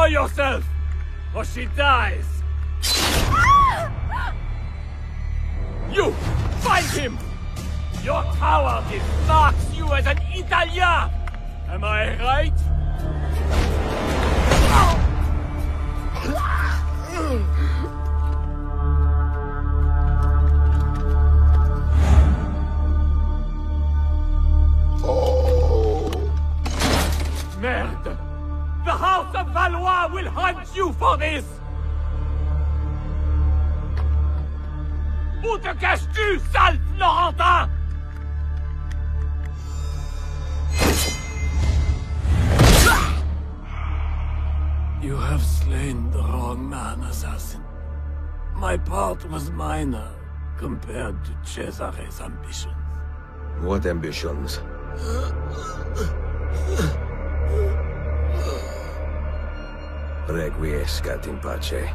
yourself, or she dies! You! Find him! Your cowardice marks you as an Italian! Am I right? Merde! The House of Valois will hunt you for this! Où te caches-tu, sale Florentin? You have slain the wrong man, assassin. My part was minor compared to Cesare's ambitions. What ambitions? Requiescat in pace.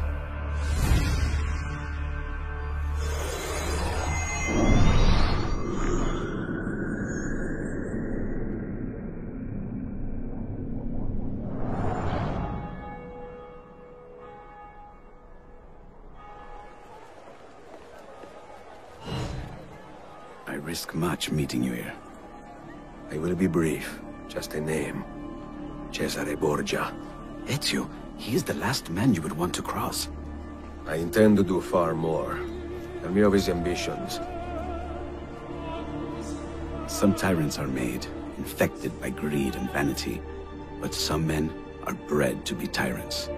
I risk much meeting you here. I will be brief. Just a name. Cesare Borgia. Ezio, he is the last man you would want to cross. I intend to do far more. Tell me of his ambitions. Some tyrants are made, infected by greed and vanity. But some men are bred to be tyrants.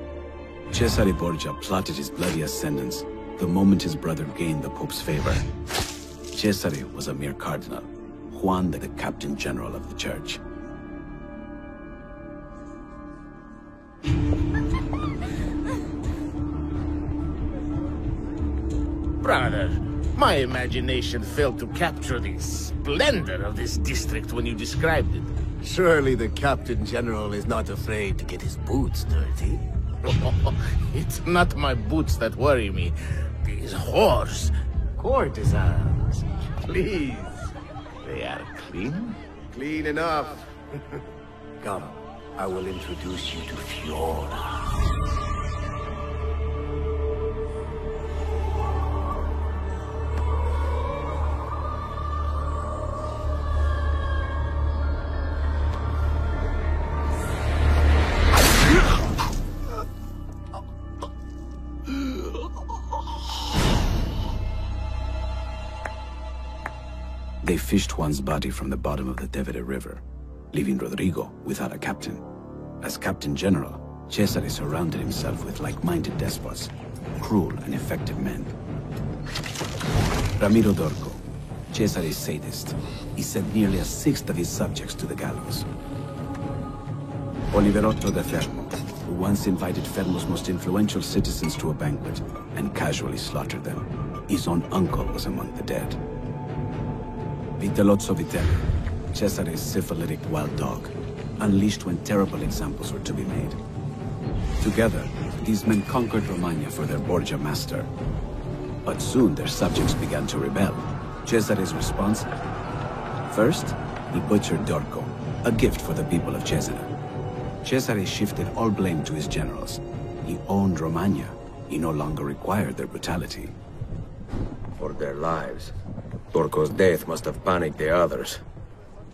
Cesare Borgia plotted his bloody ascendance the moment his brother gained the Pope's favor. Cesare was a mere cardinal, Juan the Captain General of the Church. Brother, my imagination failed to capture the splendor of this district when you described it. Surely the Captain General is not afraid to get his boots dirty. It's not my boots that worry me. These whores. Courtesans, Please. They are clean? clean enough. Come, I will introduce you to Fiora. They fished Juan's body from the bottom of the Tevere River, leaving Rodrigo without a captain. As Captain General, Cesare surrounded himself with like-minded despots, cruel and effective men. Ramiro d'Orco, Cesare's sadist, he sent nearly a sixth of his subjects to the gallows. Oliverotto da Fermo, who once invited Fermo's most influential citizens to a banquet and casually slaughtered them. His own uncle was among the dead. Vitellozzo Vitelli, Cesare's syphilitic wild dog, unleashed when terrible examples were to be made. Together, these men conquered Romagna for their Borgia master. But soon their subjects began to rebel. Cesare's response? First, he butchered d'Orco, a gift for the people of Cesare. Cesare shifted all blame to his generals. He owned Romagna. He no longer required their brutality. For their lives. D'Orco's death must have panicked the others.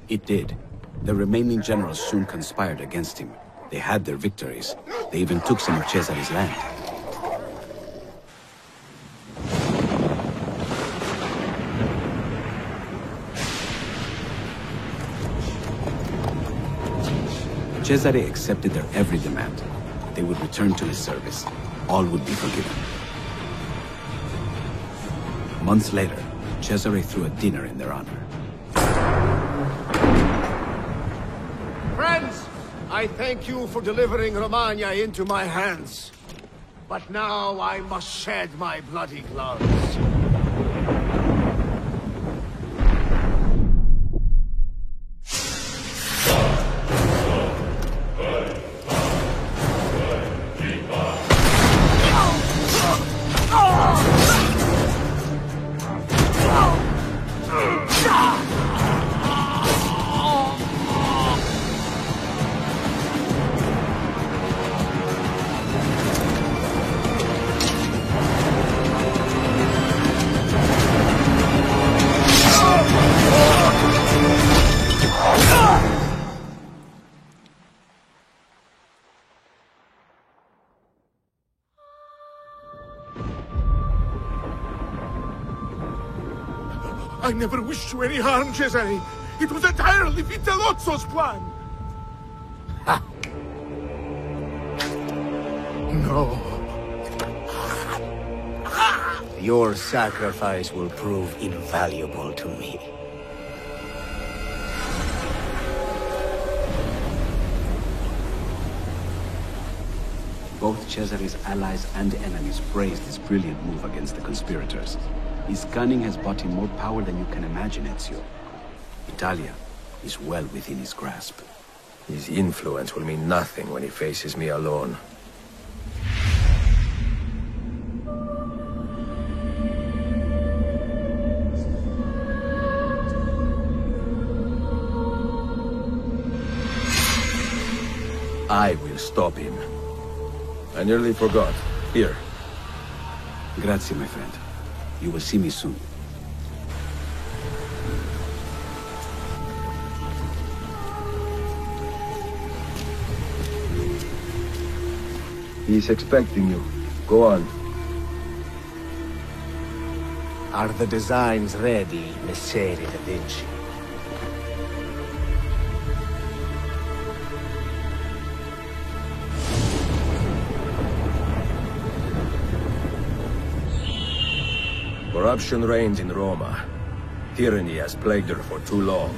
It did. The remaining generals soon conspired against him. They had their victories. They even took some of Cesare's land. Cesare accepted their every demand. They would return to his service. All would be forgiven. Months later, Cesare threw a dinner in their honor. Friends, I thank you for delivering Romagna into my hands. But now I must shed my bloody gloves. I never wished you any harm, Cesare. It was entirely Vitellozzo's plan. Ha! No. Your sacrifice will prove invaluable to me. Both Cesare's allies and enemies praised his brilliant move against the conspirators. His cunning has bought him more power than you can imagine, Ezio. Italia is well within his grasp. His influence will mean nothing when he faces me alone. I will stop him. I nearly forgot. Here. Grazie, my friend. You will see me soon. He's expecting you. Go on. Are the designs ready, Cesare da Vinci? Corruption reigns in Roma. Tyranny has plagued her for too long.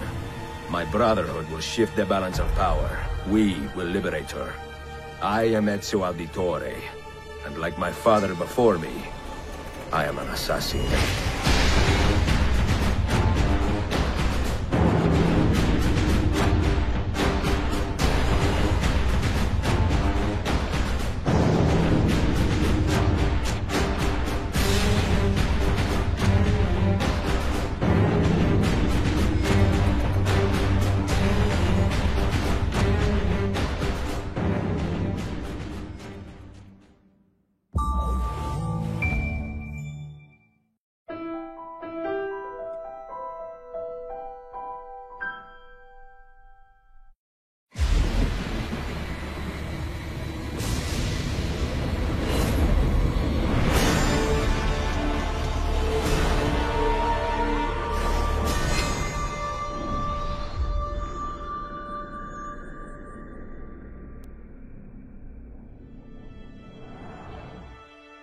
My brotherhood will shift the balance of power. We will liberate her. I am Ezio Auditore, and like my father before me, I am an assassin.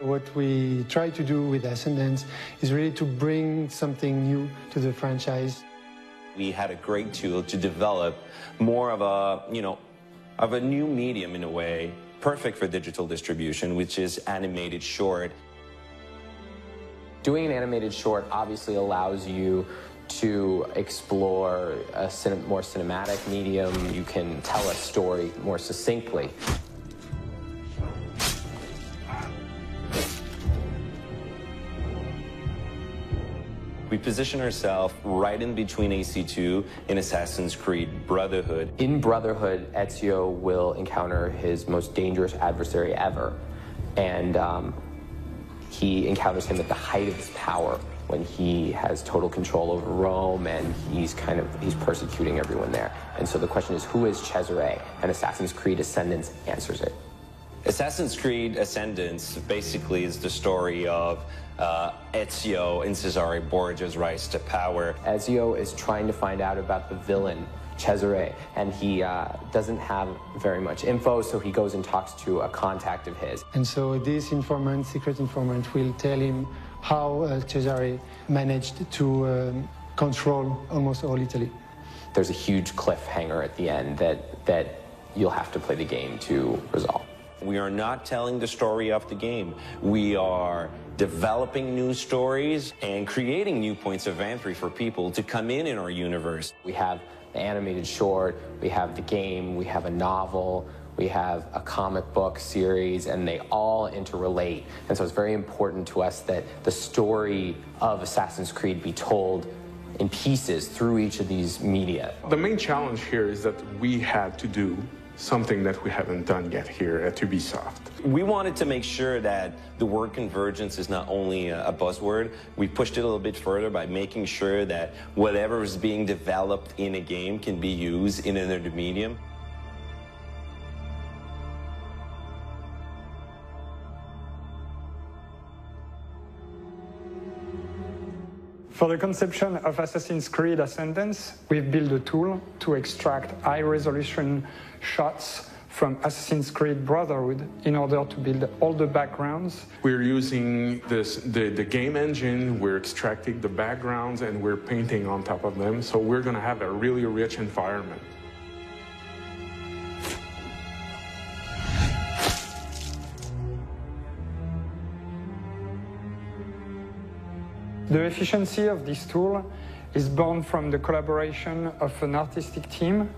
What we try to do with Ascendance is really to bring something new to the franchise. We had a great tool to develop more of a, of a new medium in a way, perfect for digital distribution, which is animated short. Doing an animated short obviously allows you to explore a more cinematic medium. You can tell a story more succinctly. We position ourselves right in between AC2 and Assassin's Creed Brotherhood. In Brotherhood, Ezio will encounter his most dangerous adversary ever. And he encounters him at the height of his power, when he has total control over Rome and he's persecuting everyone there. And so the question is, who is Cesare? And Assassin's Creed Ascendance answers it. Assassin's Creed Ascendance basically is the story of Ezio and Cesare Borgia's rise to power. Ezio is trying to find out about the villain, Cesare, and he doesn't have very much info, so he goes and talks to a contact of his. And so this informant, secret informant, will tell him how Cesare managed to control almost all Italy. There's a huge cliffhanger at the end that you'll have to play the game to resolve. We are not telling the story of the game. We are developing new stories and creating new points of entry for people to come in our universe. We have the animated short, we have the game, we have a novel, we have a comic book series, and they all interrelate. And so it's very important to us that the story of Assassin's Creed be told in pieces through each of these media. The main challenge here is that we had to do something that we haven't done yet here at Ubisoft. We wanted to make sure that the word convergence is not only a buzzword. We pushed it a little bit further by making sure that whatever is being developed in a game can be used in another medium. For the conception of Assassin's Creed Ascendance, we've built a tool to extract high-resolution shots from Assassin's Creed Brotherhood in order to build all the backgrounds. We're using the game engine, we're extracting the backgrounds, and we're painting on top of them, so we're going to have a really rich environment. The efficiency of this tool is born from the collaboration of an artistic team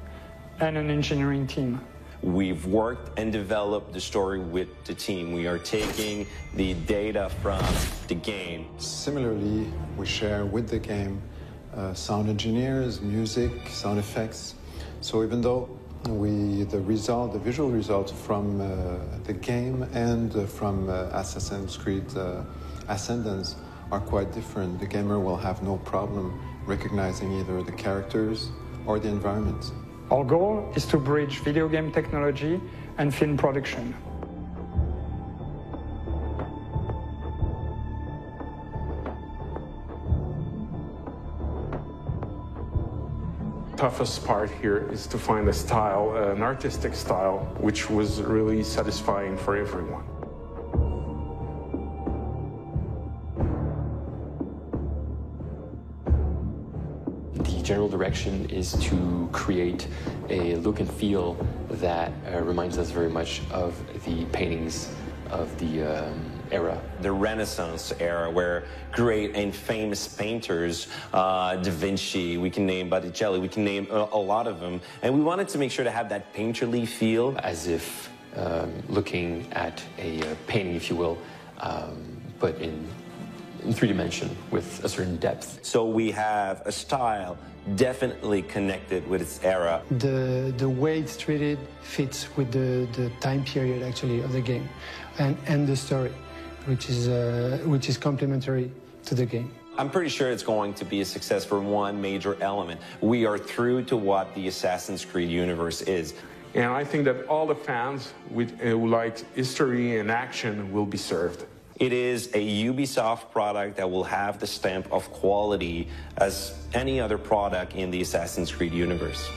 and an engineering team. We've worked and developed the story with the team. We are taking the data from the game. Similarly, we share with the game sound engineers, music, sound effects. So even though the visual results from the game and from Assassin's Creed Ascendance are quite different, the gamer will have no problem recognizing either the characters or the environment. Our goal is to bridge video game technology and film production. Toughest part here is to find a style, an artistic style, which was really satisfying for everyone. The general direction is to create a look and feel that reminds us very much of the paintings of the era. The Renaissance era, where great and famous painters, Da Vinci, we can name Botticelli, we can name a lot of them, and we wanted to make sure to have that painterly feel. As if looking at a painting, if you will, but in 3D with a certain depth. So we have a style definitely connected with its era. The way it's treated fits with the time period actually of the game and the story, which is complementary to the game. I'm pretty sure it's going to be a success for one major element. We are through to what the Assassin's Creed universe is. And I think that all the fans who like history and action will be served. It is a Ubisoft product that will have the stamp of quality as any other product in the Assassin's Creed universe.